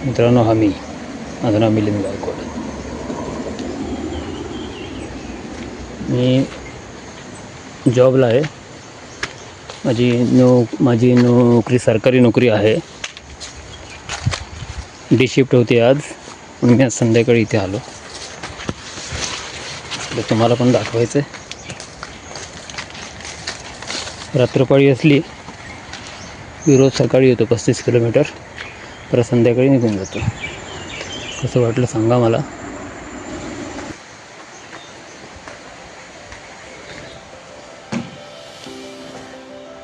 मित्रांनो, माझं नाव मिलिंद गायकवाड. मी जॉबला आहे. माझी नोकरी सरकारी नोकरी आहे. डे शिफ्ट होती आज, म्हणून मी आज संध्याकाळी इथे आलो. तर तुम्हाला पण दाखवायचं आहे. रात्रपाळी असली की रोज सकाळी येतो 35 किलोमीटर, परत संध्याकाळी निघून जातो. कसं वाटलं सांगा मला.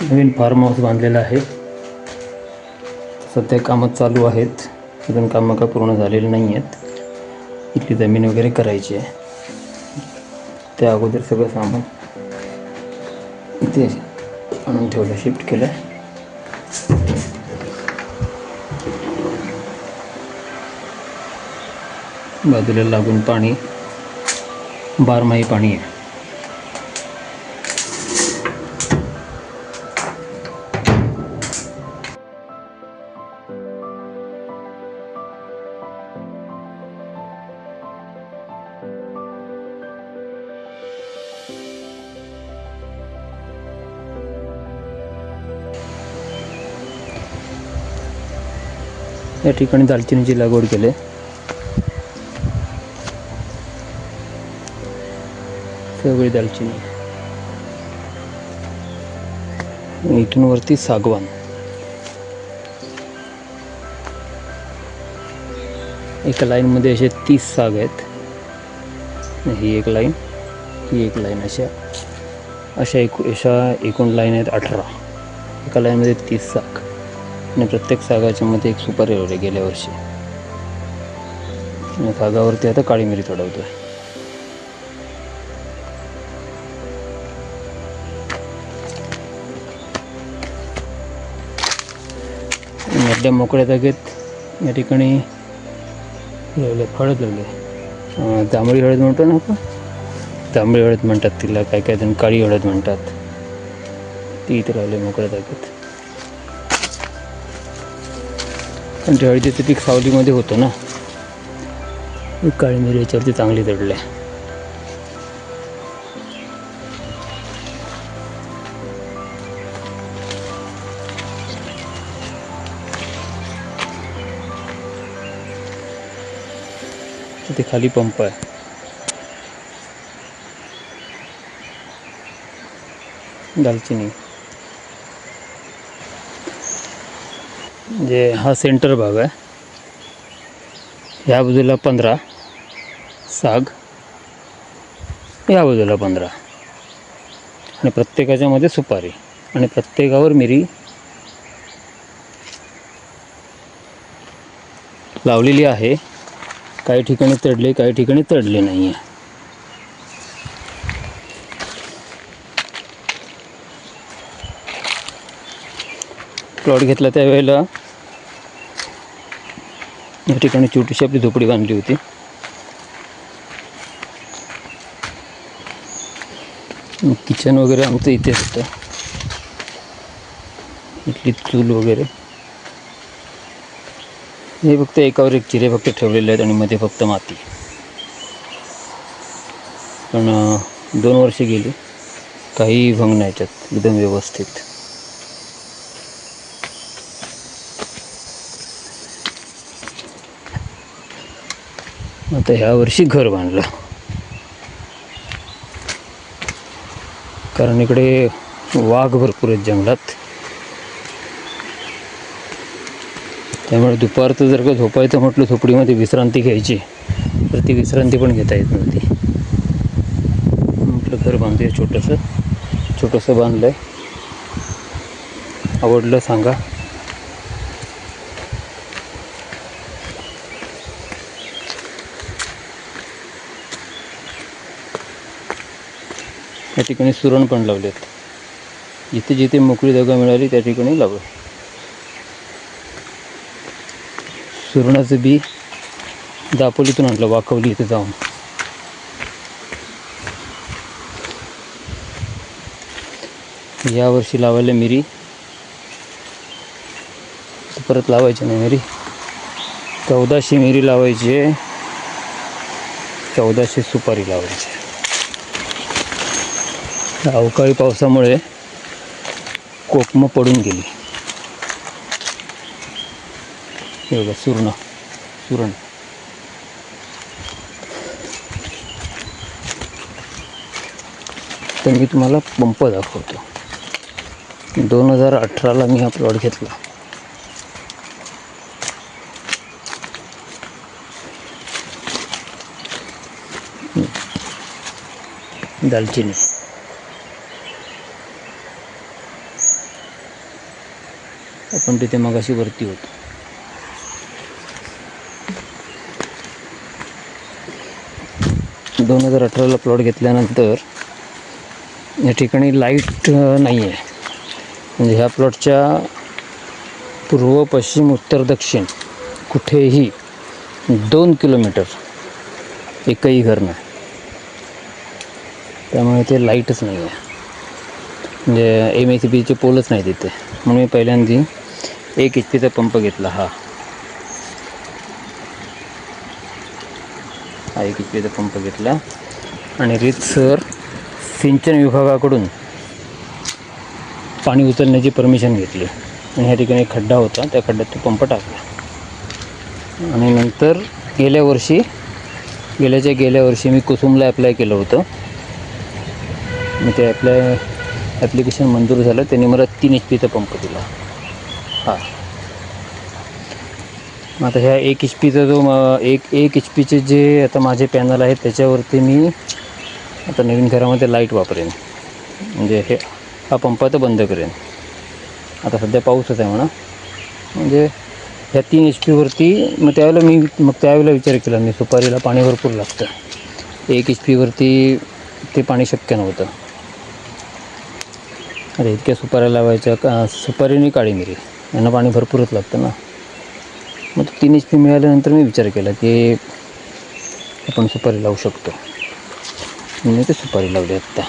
नवीन फार्म हाऊस बांधलेलं आहे. सध्या कामं चालू आहेत. अजून कामं काय पूर्ण झालेली नाही आहेत. इथली जमीन वगैरे करायची आहे. त्या अगोदर सगळं सामान इथे आणून ठेवलं, शिफ्ट केलं. बाजूला लागून पाणी, बारमाही पाणी आहे. या ठिकाणी दालचिनीची लागवड केली. सगळी दालचिनी. इथून वरती सागवान. एका लाईनमध्ये असे 30 साग आहेत. ही एक लाईन, ही एक लाईन, अशा एकूण लाईन आहेत 18. एका लाईनमध्ये 30 साग, आणि प्रत्येक सागाच्या मध्ये एक सुपारी लावली गेल्या वर्षी. आणि सागावरती आता काळी मिरी चढवतोय. मध्यम मोकळ्या जागेत या ठिकाणी हळद लावले. जांभळी हळद म्हणतो ना आपण, जांभळी हळद म्हणतात तिला, काय काय जण काळी हळद म्हणतात. ती इथे लावले मोकळ्या जागेत. पण ते हळदीचं पीक सावलीमध्ये होतं ना. काळी मिरी याच्यावरती चांगली चढले. तिथे खाली पंप आहे. दालचिनी म्हणजे हा सेंटर भाग आहे. ह्या बाजूला 15 साग, या बाजूला 15, आणि प्रत्येकाच्या मध्ये सुपारी, आणि प्रत्येकावर मिरी लावलेली आहे. काही ठिकाणी तडले, काही ठिकाणी तडले नाही आहे. प्लॉट घेतला त्यावेळेला या ठिकाणी छोटीशी आपली झोपडी बांधली होती. किचन वगैरे आमचं इथे होतं. इथली चूल वगैरे. हे फक्त एकावर एक चिरे फक्त ठेवलेले आहेत, आणि मध्ये फक्त माती. पण 2 वर्षे गेली, काही भंग नाही याच्यात, एकदम व्यवस्थित. आता ह्या वर्षी घर बांधलं, कारण इकडे वाघ भरपूर आहेत जंगलात. त्यामुळे दुपारचं जर का झोपायचं म्हटलं, झोपडीमध्ये विश्रांती घ्यायची, तर ती विश्रांती पण घेता येत नव्हती. म्हटलं घर बांधूया, छोटंसं बांधलं आहे. आवडलं सांगा. या ठिकाणी सुरण पण लावलेत. जिथे जिथे मोकळी जागा मिळाली त्या ठिकाणी लावलं. सुरणाचं बी दापोलीतून आणलं, वाकवली इथे जाऊन. यावर्षी लावायला मिरी, परत लावायची नाही मिरी. 1400 मिरी लावायची आहे, 1400 सुपारी लावायची. अवकाळी पावसामुळे कोकमं पडून गेली. हे बघा सुरण. तर मी तुम्हाला पंप दाखवतो. 2018ला मी हा प्लॉट घेतला. दालचिनी आपण तिथे मगाशी वरती होतो. दोन 2018ला प्लॉट घेतल्यानंतर या ठिकाणी लाईट नाही आहे. म्हणजे ह्या प्लॉटच्या पूर्व पश्चिम उत्तर दक्षिण कुठेही 2 किलोमीटर एकही घर नाही. त्यामुळे ते लाईटच नाही आहे. म्हणजे MSEBचे पोलच नाही तिथे. म्हणून मी पहिल्यांदा 1 HP पंप घेतला. हा 1 HP पंप घेतला आणि रीतसर सिंचन विभागाकडून पाणी उचलण्याची परमिशन घेतली. आणि ह्या ठिकाणी खड्डा होता, त्या खड्ड्यात तो पंप टाकला. आणि नंतर गेल्या वर्षी मी कुसुमला अप्लाय केलं होतं. मी ते ॲप्लिकेशन मंजूर झालं. त्यांनी मला 3 HP पंप दिला. हा आता ह्या 1 HPचा जो 1 HPचे जे आता माझे पॅनल आहेत त्याच्यावरती मी आता नवीन घरामध्ये लाईट वापरेन. म्हणजे हा पंप आता बंद करेन. आता सध्या पाऊसच आहे म्हणा. म्हणजे ह्या 3 HPवरती मग त्यावेळेला विचार केला मी, सुपारीला पाणी भरपूर लागतं. 1 HPवरती ते पाणी शक्य नव्हतं. अरे इतक्या सुपाऱ्या लावायच्या का? सुपारीने काळी मिरी यांना पाणी भरपूरच लागतं ना. मग 3 HP मिळाल्यानंतर मी विचार केला की आपण सुपारी लावू शकतो. मी ते सुपारी लावली आत्ता.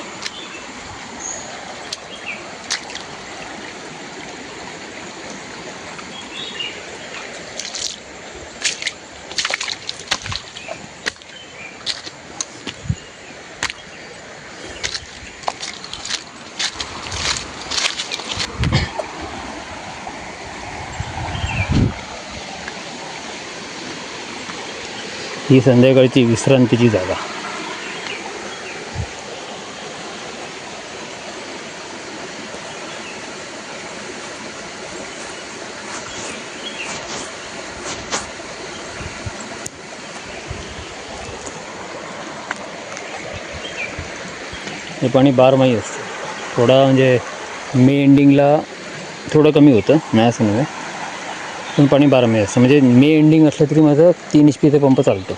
ही संध्याकाळची विश्रांतीची जागा. हे पाणी बारमाही असतं. थोडा म्हणजे मे एंडिंगला थोडं कमी होतं, नाही असं नव्हे, पण पाणी बारमाही असतं. म्हणजे मे एंडिंग असलं तरी माझं 3 HP पंप चालतो,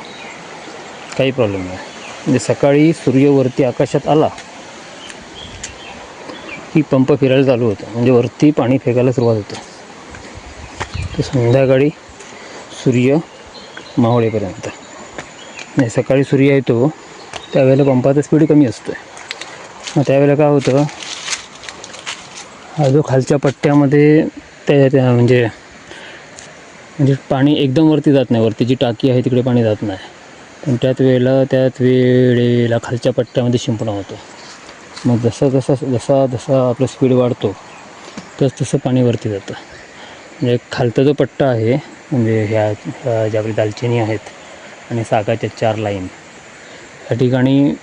काही प्रॉब्लेम नाही. म्हणजे सकाळी सूर्य वरती आकाशात आला की पंप फिरायला चालू होतं. म्हणजे वरती पाणी फेकायला सुरुवात होते. तर संध्याकाळी सूर्य मावळेपर्यंत. नाही, सकाळी सूर्य येतो त्यावेळेला पंपाचा स्पीड कमी असतो. मग त्यावेळेला काय होतं, हा जो खालच्या पट्ट्यामध्ये त्या म्हणजे पाणी एकदम वरती जात नाही. वरती जी टाकी आहे तिकडे पाणी जात नाही. पण त्याच वेळेला खालच्या पट्ट्यामध्ये शिंपणा होतो. मग जसा आपला स्पीड वाढतो तसं पाणी वरती जातं. म्हणजे खालचा जो पट्टा आहे, म्हणजे ह्या ज्या आपली दालचिनी आहेत आणि सागाच्या 4 लाईन, या ठिकाणी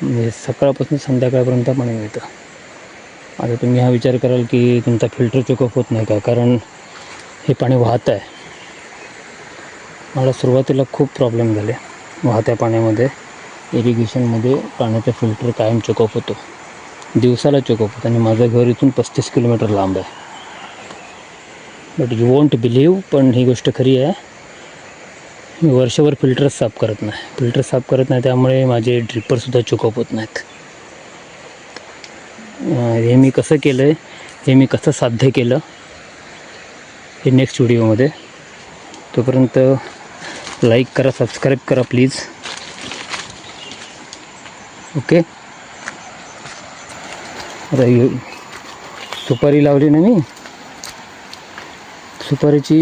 म्हणजे सकाळपासून संध्याकाळपर्यंत पाणी मिळतं. आता तुम्ही हा विचार कराल की तुमचा फिल्टर चेकअप होत नाही का, कारण हे पाणी वाहत आहे. मला सुरुवातीला खूप प्रॉब्लेम झाले वाहत्या पाण्यामध्ये. इरिगेशनमध्ये पाण्याचा फिल्टर कायम चेकअप होतो, दिवसाला चेकअप होतो. आणि माझं घर इथून 35 किलोमीटर लांब आहे. बट यू वोंट बिलीव्ह, पण ही गोष्ट खरी आहे. मी वर्षभर फिल्टरच साफ करत नाही. त्यामुळे माझे ड्रिपरसुद्धा चेकअप होत नाहीत. हे मी कसं केलं आहे, हे मी कसं साध्य केलं, हे नेक्स्ट व्हिडिओमध्ये. तोपर्यंत लाईक करा, सबस्क्राईब करा प्लीज. ओके. आता सुपारी लावली ना मी. सुपारीची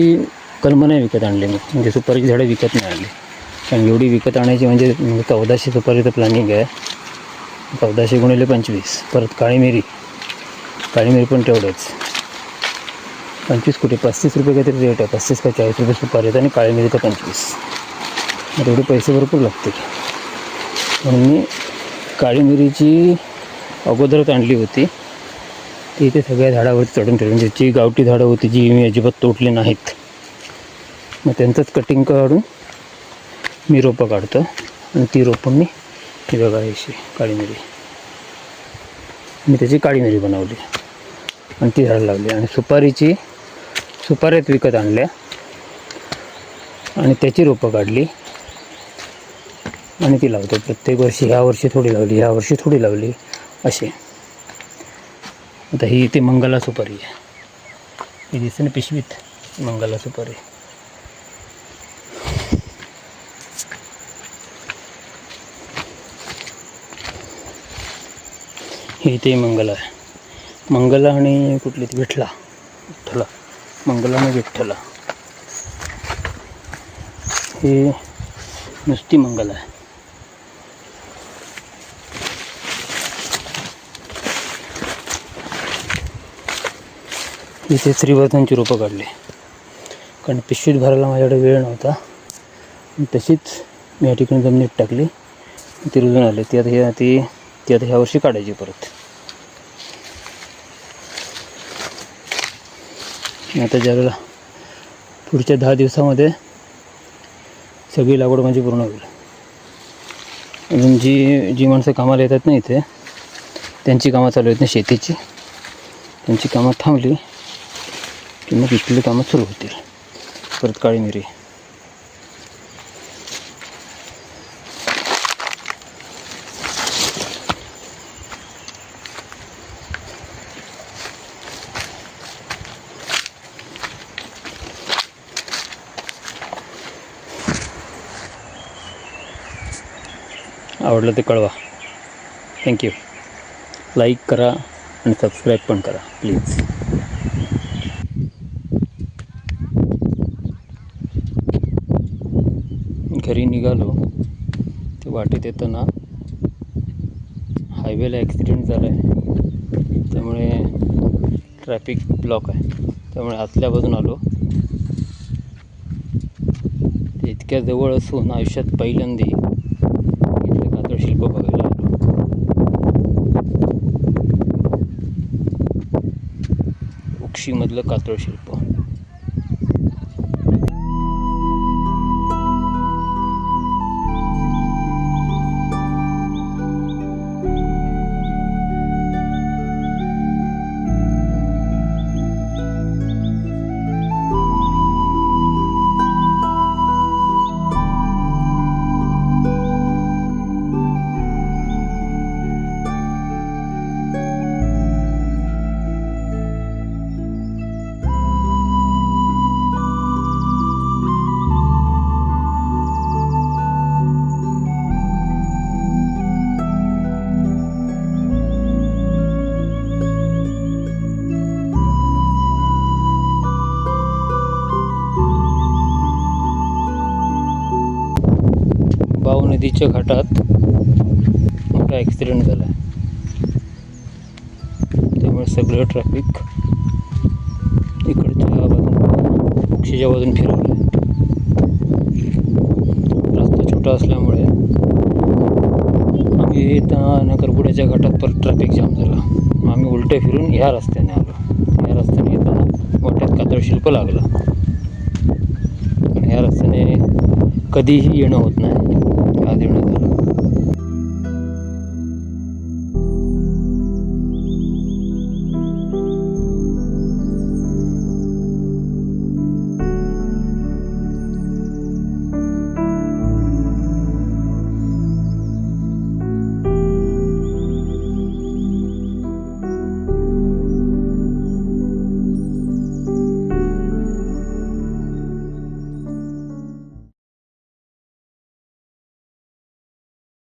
कलमं नाही विकत आणले मी, म्हणजे सुपारीची झाडं विकत नाही आणली. कारण एवढी विकत आणायची म्हणजे 1400 सुपारीचं प्लॅनिंग आहे. 1400 गुणिले 25. परत काळी मिरी पण तेवढंच. 25 कुठे 35 रुपये काहीतरी रेट आहे. 35 का 40 रुपये सुपारी आहेत आणि काळी मिरी तर 25. एवढे पैसे भरपूर लागतील. म्हणून मी काळी मिरीची अगोदरच आणली होती. ती इथे सगळ्या झाडावरती चढून ठेवली. म्हणजे जी गावठी झाडं होती जी मी अजिबात तोडली नाहीत, मग त्यांचंच कटिंग काढून मी रोपं काढतो. आणि ती रोपं मी ही बघा अशी काळी मिरी, मी त्याची काळी मिरी बनवली आणि ती झाडं लावली. आणि सुपाऱ्यात विकत आणल्या आणि त्याची रोपं काढली आणि ती लावतो प्रत्येक वर्षी. ह्या वर्षी थोडी लावली, ह्या वर्षी थोडी लावली असे. आता ही इथे मंगला सुपारी आहे, ही दिसते ना पिशवीत, मंगला सुपारी. ही इथे मंगला आहे. मंगला आणि कुठली ती विठ्ठला, मंगला आणि विठ्ठला. ही नुसती मंगला आहे. इथे श्रीवर्धनची रोपं काढली, कारण पिशवीत भरायला माझ्याकडे वेळ नव्हता. तशीच मी या ठिकाणी जमिनीत टाकली, ती रुजून आली. ती आता ह्या वर्षी काढायची परत. आता ज्यावेळेला पुढच्या 10 दिवसामध्ये सगळी लागवड माझी पूर्ण होईल. अजून जी माणसं कामाला येतात ना इथे, त्यांची कामं चालू आहेत ना शेतीची, त्यांची कामं थांबली की मग इथली कामं सुरू होतील. परत काळी मिरी, आवडलं ते कळवा. थँक्यू. लाईक करा आणि सबस्क्राईब पण करा प्लीज. घरी निघालो ते वाटेत येताना हायवेला ॲक्सिडेंट झाला आहे, त्यामुळे ट्रॅफिक ब्लॉक आहे. त्यामुळे आतल्या बाजून आलो. ते इतक्या जवळ असून आयुष्यात पहिल्यांदा इथलं कातळशिल्प बघायला आलो. उक्षीमधलं कातळशिल्प. बाव नदीच्या घाटात मोठा ॲक्सिडेंट झाला आहे, त्यामुळे सगळं ट्रॅफिक इकडच्या बाजून उक्षीच्या बाजून फिरवलं आहे. रस्ता छोटा असल्यामुळे आम्ही नकरपुड्याच्या घाटात परत ट्रॅफिक जाम झाला. मग आम्ही उलटे फिरून ह्या रस्त्याने आलो. ह्या रस्त्याने येताना मोठ्यात कातळशिल्प लागला. आणि ह्या रस्त्याने कधीही येणं होत नाही, आज येणं झालं.